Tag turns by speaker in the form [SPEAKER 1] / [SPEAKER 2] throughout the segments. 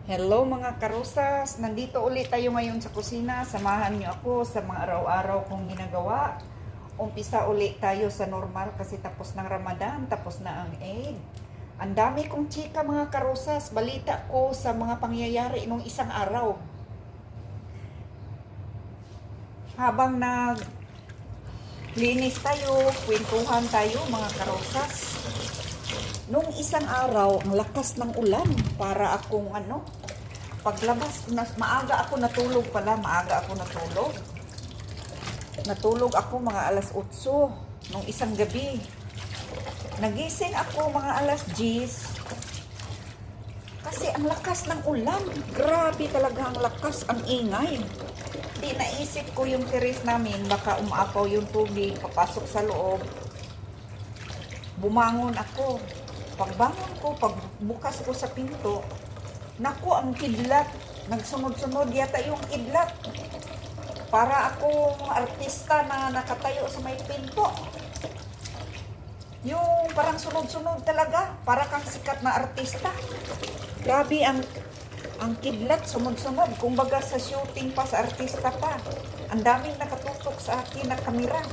[SPEAKER 1] Hello mga karusas! Nandito ulit tayo ngayon sa kusina. Samahan niyo ako sa mga araw-araw kong ginagawa. Umpisa ulit tayo sa normal kasi tapos ng Ramadan, tapos na ang Eid. Ang dami kong chika mga karusas. Balita ko sa mga pangyayari nung isang araw. Habang naglinis tayo, kwentuhan tayo mga karusas. Nung isang araw, ang lakas ng ulan para akong paglabas, maaga ako natulog pala, maaga ako natulog. Natulog ako mga alas 8 nung isang gabi. Nagising ako mga alas 10 kasi ang lakas ng ulan. Grabe talaga ang lakas, ang ingay. Di naisip ko yung terrace namin, baka umaapaw yung tubig, papasok sa loob. Bumangon ako. Pagbangon ko, pagbukas ko sa pinto, naku, ang kidlat. Nagsunod-sunod yata yung kidlat. Para akong artista na nakatayo sa may pinto. Yung parang sunod-sunod talaga. Para kang sikat na artista. Grabe ang kidlat, sunod-sunod. Kumbaga sa shooting pa, sa artista pa. Ang daming nakatutok sa akin na kamera.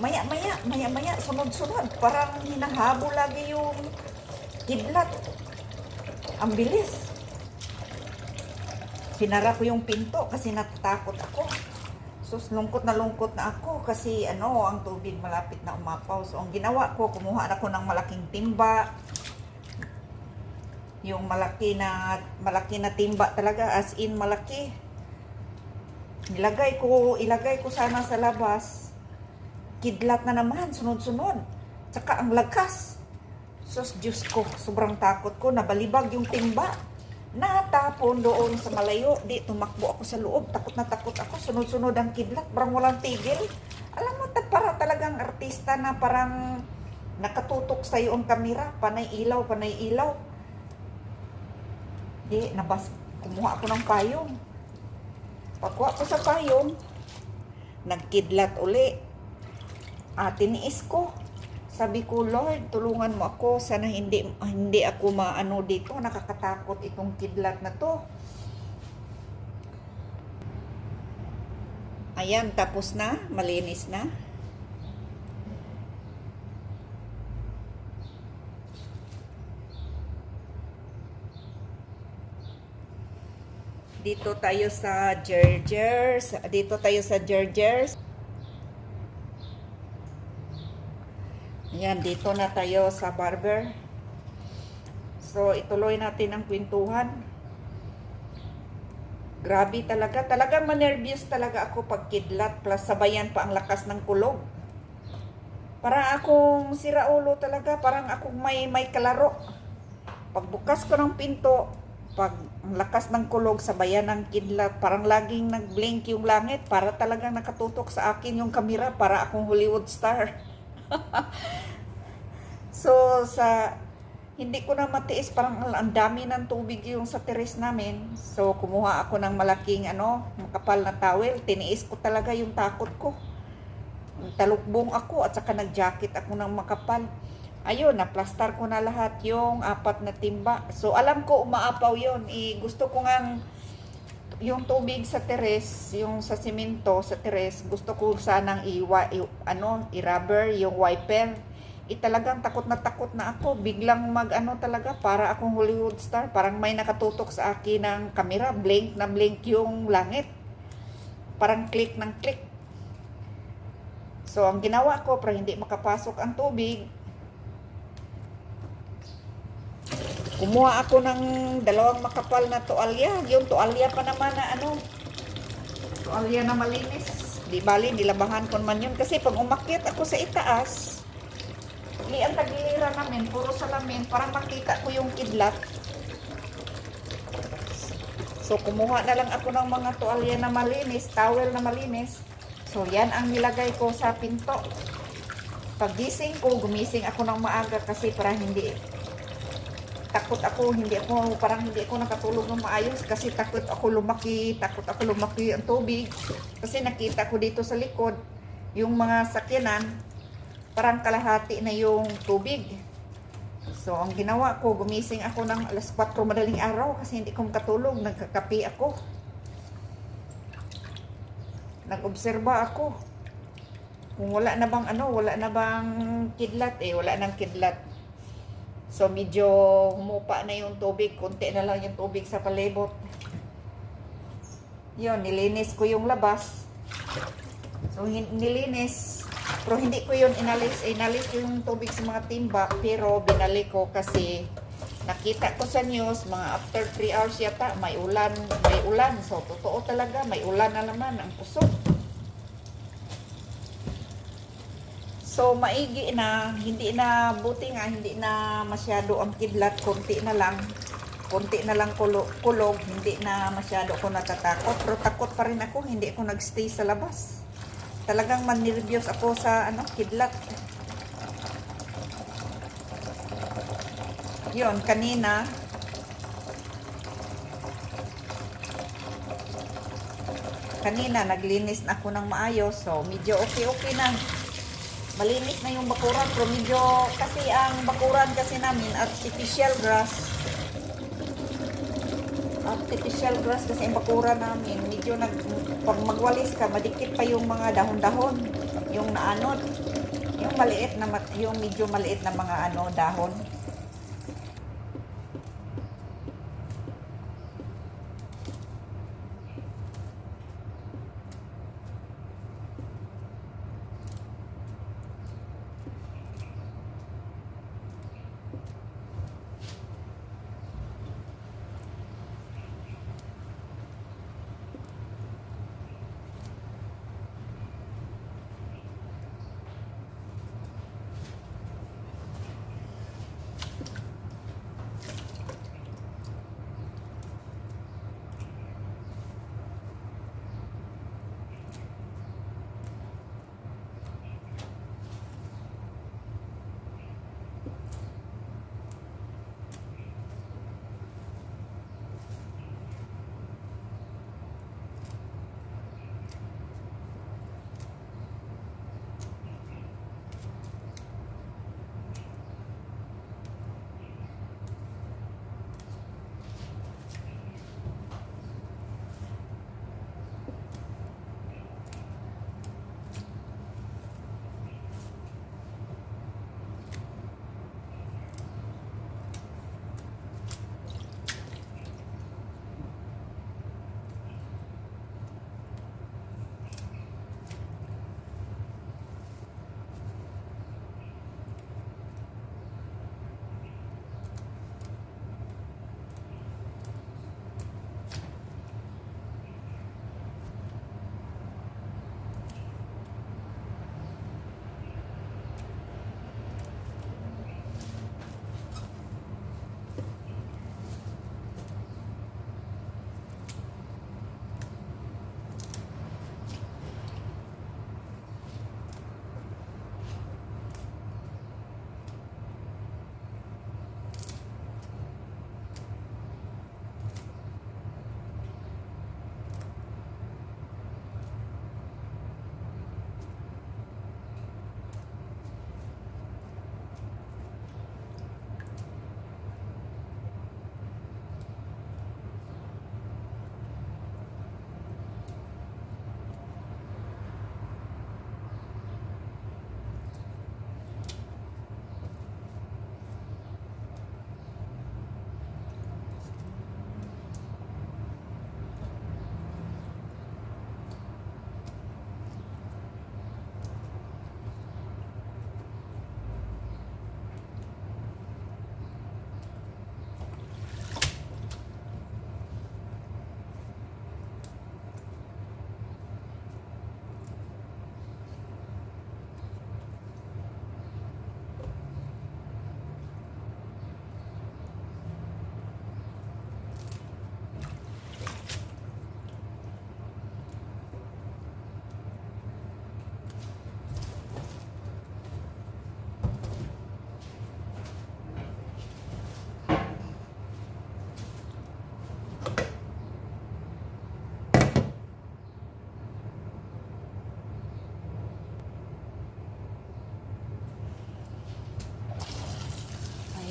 [SPEAKER 1] Maya-maya, sunod-sunod. Parang hinahabol lagi yung kidlat. Ang bilis. Sinara ko yung pinto kasi natatakot ako. So, lungkot na ako kasi ang tubig malapit na umapaw. So, ang ginawa ko, kumuha ako ng malaking timba. Yung malaki na timba talaga, as in malaki. Ilagay ko sana sa labas. Kidlat na naman, sunod-sunod. Tsaka ang lakas. Sus, Diyos ko, sobrang takot ko. Nabalibag yung timba. Natapon doon sa malayo. Di, tumakbo ako sa loob. Takot na takot ako. Sunod-sunod ang kidlat. Parang walang tigil. Alam mo, para talagang artista na parang nakatutok sa iyo ang kamera. Panay ilaw. Di, kumuha ako ng payong. Pagkuha ko sa payong, nagkidlat uli. Tiniis ko. Sabi ko, Lord, tulungan mo ako. Sana hindi ako maano dito. Nakakatakot itong kidlat na to. Ayan, tapos na. Malinis na. Dito tayo sa Gergers. Ayan, dito na tayo sa barber. So, ituloy natin ang kwentuhan. Grabe talaga. Talagang manervyos talaga ako pag kidlat. Plus, sabayan pa ang lakas ng kulog. Parang akong siraulo talaga. Parang akong may kalaro. Pagbukas ko ng pinto, pag ang lakas ng kulog, sabayan ng kidlat. Parang laging nag-blink yung langit. Para talagang nakatutok sa akin yung kamera. Para akong Hollywood star. So, hindi ko na matiis, parang ang dami ng tubig yung sa terrace namin. So, kumuha ako ng malaking makapal na towel. Tiniis ko talaga yung takot ko. Talukbong ako at saka nag-jacket ako ng makapal. Ayun, naplastar ko na lahat yung 4 na timba. So, alam ko umaapaw yun. Gusto ko ngang yung tubig sa terrace, yung sa simento sa terrace, gusto ko sanang i-rubber yung wiper. Talagang takot na ako. Biglang talaga, para akong Hollywood star. Parang may nakatutok sa akin ng kamera. Blink na blink yung langit. Parang click ng click. So, ang ginawa ko, para hindi makapasok ang tubig, kumuha ako ng 2 makapal na tuwalya. Yung tuwalya pa naman na tuwalya na malinis. Di bali, nilabahan ko man yun. Kasi pag umakyat ako sa itaas, ang tagiliran namin, puro salamin, para makita ko yung kidlat. So, kumuha na lang ako ng mga tuwalya na malinis, towel na malinis. So, yan ang nilagay ko sa pinto. Paggising ko, gumising ako ng maaga kasi para parang hindi ako nakatulog ng maayos kasi takot ako lumaki ang tubig. Kasi nakita ko dito sa likod, yung mga sakyanan, parang kalahati na yung tubig. So, ang ginawa ko, gumising ako ng alas 4 madaling araw kasi hindi ko makatulog. Nagkakapi ako. Nag-obserba ako. Kung wala na bang wala na bang kidlat wala nang kidlat. So, medyo humupa na yung tubig. Kunti na lang yung tubig sa palibot. Yun, nilinis ko yung labas. So, nilinis. Pero hindi ko yun inalis. Inalis ko yung tubig sa mga timba. Pero binalik ko kasi nakita ko sa news, mga after 3 hours yata, may ulan. May ulan. So, totoo talaga. May ulan na naman ang pusok. So, maigi na. Hindi na, buti nga, hindi na masyado ang kidlat. Konti na lang kulog, hindi na masyado ako natatakot. Pero takot pa rin ako. Hindi ako nagstay sa labas. Talagang man-nervyos ako sa kidlat. Yun, kanina naglinis na ako ng maayos. So, medyo okay na. Malinis na yung bakuran. Pero medyo, kasi ang bakuran kasi namin, artificial grass kasi ang bakuran namin. Medyo pag magwalis ka, madikit pa yung mga dahon-dahon. Yung naanod. Yung medyo maliit na mga dahon.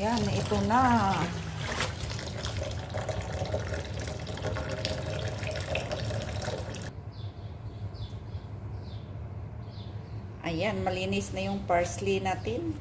[SPEAKER 1] Ayan, ito na. Ayan, malinis na yung parsley natin.